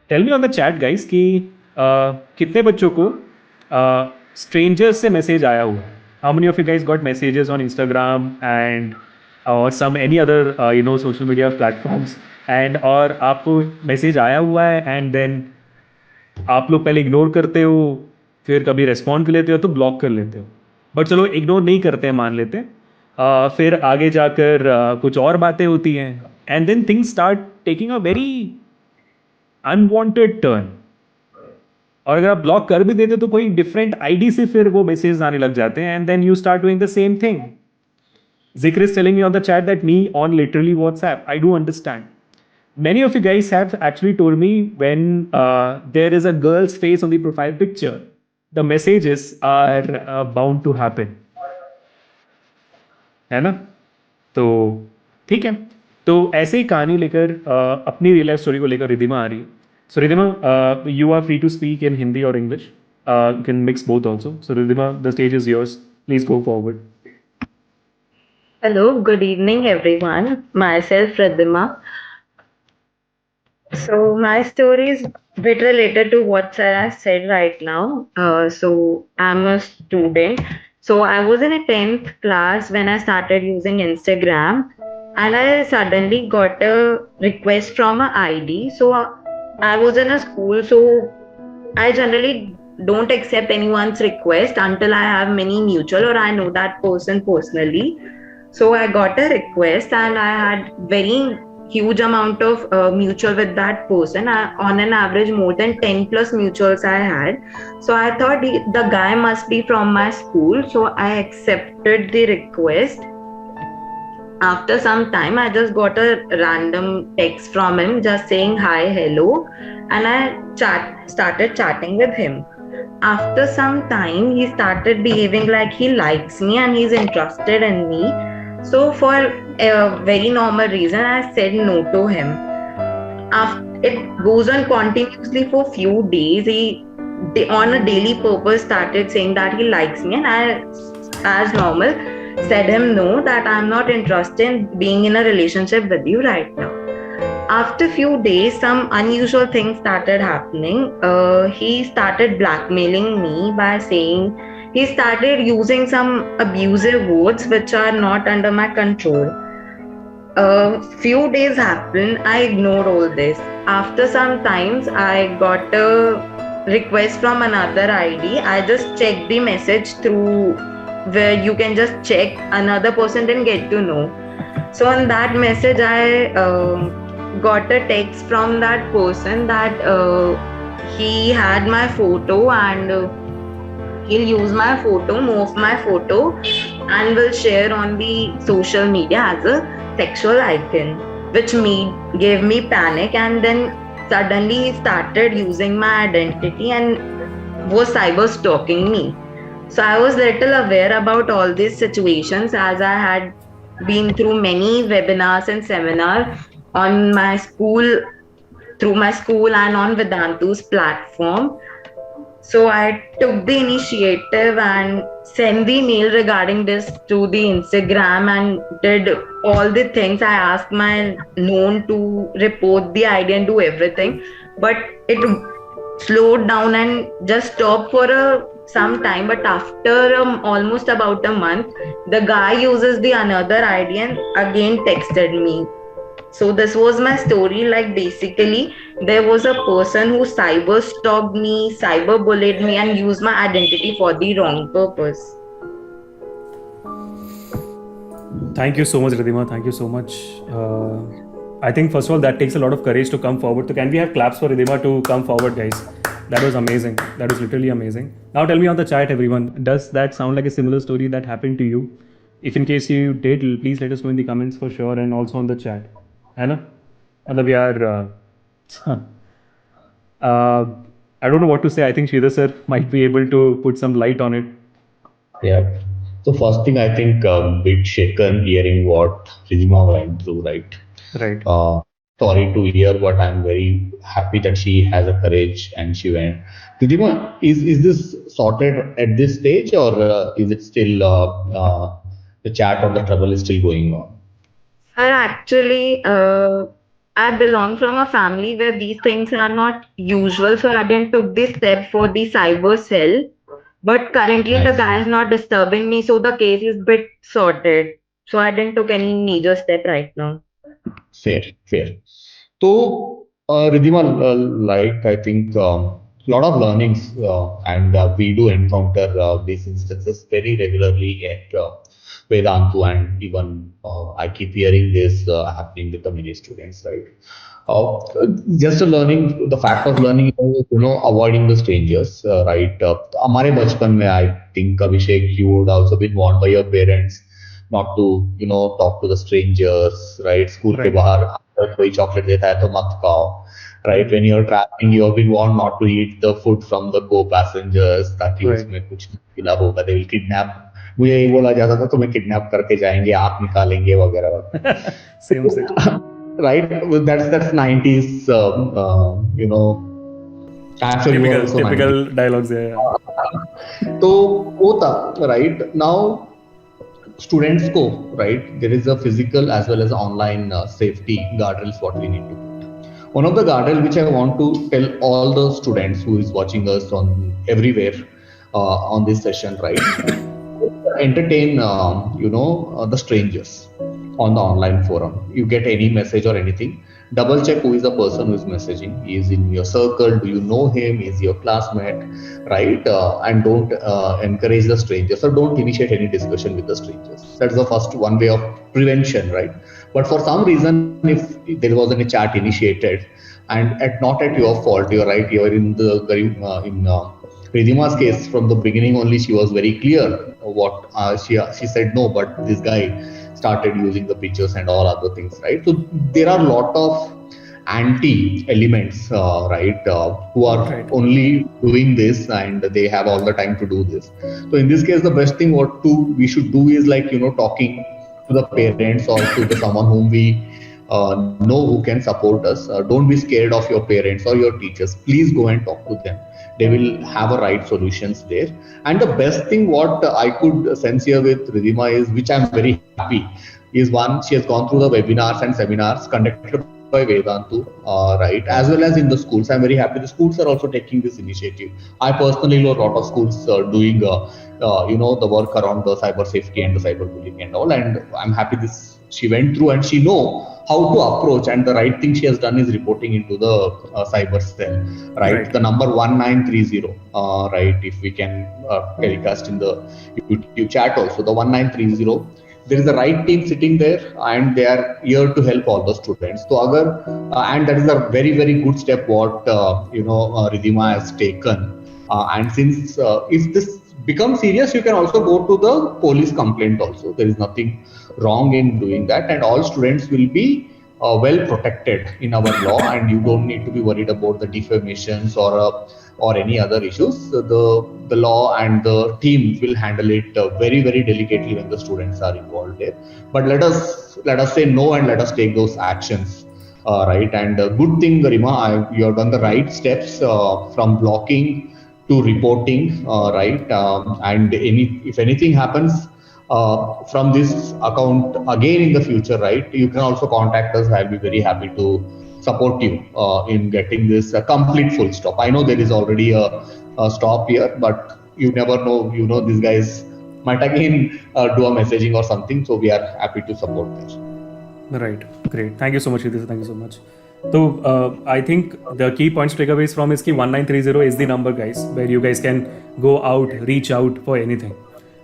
Tell me on the chat guys कि कितने बच्चों को स्ट्रेंजर्स से मैसेज आया हुआ है. How many of you guys got messages on Instagram and और some any other social media platforms and और आपको मैसेज आया हुआ है एंड देन आप लोग पहले इग्नोर करते हो, फिर कभी रेस्पॉन्ड कर लेते हो तो ब्लॉक कर लेते हो. बट चलो इग्नोर नहीं करते हैं, मान लेते हैं. फिर आगे जाकर कुछ और बातें होती हैं and then things start taking a very unwanted turn. और अगर आप ब्लॉक कर भी देते हो तो कोई डिफरेंट आईडी से फिर वो मैसेज आने लग जाते हैं and then you start doing the same thing. Zikr is telling me on the chat that me on literally WhatsApp. I do understand. Many of you guys have actually told me when there is a girl's face on the profile picture, the messages are bound to happen. है ना? तो ठीक है. तो ऐसे ही कहानी लेकर अपनी रियल लाइफ स्टोरी को लेकर रिधिमा आ रही है. So Ridhima, you are free to speak in Hindi और English. You can mix both also. So Ridhima, the stage is yours. Please go forward. Hello, good evening, everyone. Myself, Radhima. So, my story is a bit related to what Sarah said right now. I'm a student. So, I was in a 10th class when I started using Instagram, and I suddenly got a request from a ID. I was in a school, so I generally don't accept anyone's request until I have many mutual or I know that person personally. So I got a request and I had very huge amount of mutual with that person. On an average, more than 10 plus mutuals I had. So I thought the guy must be from my school. So I accepted the request. After some time, I just got a random text from him just saying hi, hello, and I started chatting with him. After some time, he started behaving like he likes me and he's interested in me. So, for a very normal reason, I said no to him. After it goes on continuously for few days, he on a daily purpose started saying that he likes me, and I, as normal, said him no, that I'm not interested in being in a relationship with you right now. After few days, some unusual things started happening. He started blackmailing me by saying he started using some abusive words which are not under my control. A few days happened, I ignored all this. After some times, I got a request from another ID. I just checked the message through where you can just check, another person then get to know. So on that message, I got a text from that person that he had my photo and he'll use my photo, morph my photo, and will share on the social media as a sexual icon, which gave me panic. And then suddenly he started using my identity and was cyber stalking me. So I was little aware about all these situations as I had been through many webinars and seminars on my school, through my school and on Vedantu's platform. So I took the initiative and sent the mail regarding this to the Instagram and did all the things. I asked my known to report the ID and do everything, but it slowed down and just stopped for some time. But after almost about a month, the guy uses the another ID and again texted me. So this was my story. Like basically, there was a person who cyber stalked me, cyber bullied me, and used my identity for the wrong purpose. Thank you so much, Ridhima. Thank you so much. I think first of all, that takes a lot of courage to come forward. So can we have claps for Ridhima to come forward, guys? That was amazing. That was literally amazing. Now tell me on the chat, everyone, does that sound like a similar story that happened to you? If in case you did, please let us know in the comments for sure and also on the chat. है ना? मतलब यार uh, I don't know what to say. I think Sridhar sir might be able to put some light on it. Yeah. So first thing, I think bit shaken hearing what Rizma went through, right? Right. Sorry to hear, but I'm very happy that she has a courage and she went. Rizma, is this sorted at this stage, or is it still the chat or the trouble is still going on? Sir, actually, I belong from a family where these things are not usual, so I didn't took this step for the cyber cell. But currently the Nice. guy is not disturbing me, so the case is bit sorted. So I didn't took any major step right now. Fair, fair. So, Ridhima, like I think lot of learnings, and we do encounter these instances very regularly at Vedantu, and even I keep hearing this happening with the many students, right? Uh, just a learning, the fact of learning, avoiding the strangers, right? हमारे बचपन में, I think Abhishek, you would also been warned by your parents not to, talk to the strangers, right? School के Right. बाहर अगर कोई chocolate देता है तो मत खाओ, right? When you're traveling, you have been warned not to eat the food from the co-passengers, ताकि Right. उसमें कुछ मिला होगा, they will kidnap. मुझे यही बोला जाता था तुम्हें किडनैप करके जाएंगे, आप निकालेंगे वगैरह वगैरह. Same, same. Right? Well, that's 90s. I'm sure you were also 90s. Typical dialogues. Yeah. तो वो था, right? Now students को, right, there is a physical as well as online safety guardrails what we need to put. One of the guardrail which I want to tell all the students who is watching us on everywhere on this session, right? Entertain the strangers on the online forum. You get any message or anything, double check who is the person who is messaging. He is in your circle, do you know him, is your classmate, right? And don't encourage the strangers, or don't initiate any discussion with the strangers. That's the first one way of prevention, right? But for some reason, if there was any chat initiated and not at your fault, you're right, you're in the Ridhima's case, from the beginning only, she was very clear what she said no, but this guy started using the pictures and all other things, right? So there are a lot of anti elements, right, who are Right. only doing this, and they have all the time to do this. So in this case, the best thing we should do is, like, talking to the parents or to someone whom we know who can support us. Don't be scared of your parents or your teachers. Please go and talk to them. They will have a right solutions there. And the best thing what I could sense here with Ridhima is, which I'm very happy, is one, she has gone through the webinars and seminars conducted by Vedantu, right, as well as in the schools. I'm very happy the schools are also taking this initiative. I personally know a lot of schools doing the work around the cyber safety and the cyberbullying and all, and I'm happy this she went through and she know how to approach, and the right thing she has done is reporting into the cyber cell, right? Right. The number 1930, right, if we can telecast in the YouTube chat also, the 1930, there is a right team sitting there, and they are here to help all the students. So and that is a very, very good step what Ridhima has taken. And since if this becomes serious, you can also go to the police complaint also. There is nothing wrong in doing that, and all students will be well protected in our law, and you don't need to be worried about the defamations or any other issues. The law and the team will handle it very, very delicately when the students are involved there. But let us say no, and let us take those actions, right? And good thing, Garima, you have done the right steps from blocking to reporting, right? And if anything happens from this account again in the future, right, you can also contact us. I'll be very happy to support you in getting this a complete full stop. I know there is already a stop here, but you never know. These guys might again do a messaging or something. So we are happy to support this. Right. Great. Thank you so much, Hitesh. Thank you so much. So I think the key points takeaways from is ki 1930 is the number, guys, where you guys can go out, reach out for anything.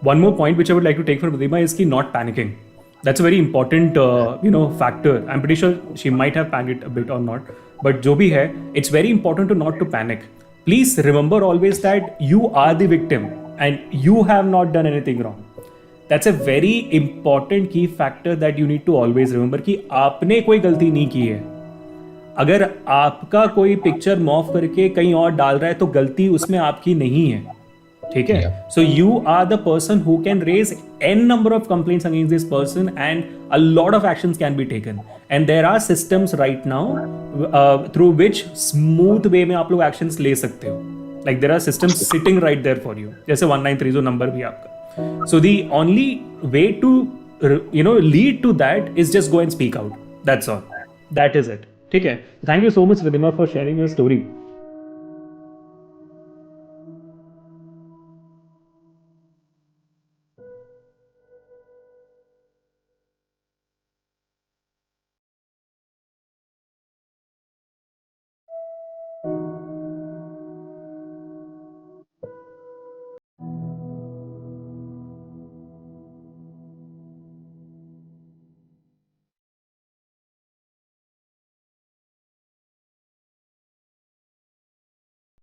One more point which I would like to take from Ridhima is ki not panicking. That's a very important factor. I'm pretty sure she might have panicked a bit or not, but jo bhi hai, it's very important not to panic. Please remember always that you are the victim and you have not done anything wrong. That's a very important key factor that you need to always remember कि आपने कोई गलती नहीं की है. अगर आपका कोई पिक्चर मॉर्फ करके कहीं और डाल रहा है तो गलती उसमें आपकी नहीं है. ठीक है? So you are the person who can raise n number of complaints against this person, and a lot of actions can be taken. And there are systems right now through which smooth way में आप लोग actions ले सकते हो. Like there are systems sitting right there for you. जैसे 1930 number भी आपका. So the only way to lead to that is just go and speak out. That's all. That is it. ठीक है. Thank you so much, Ridhima, for sharing your story.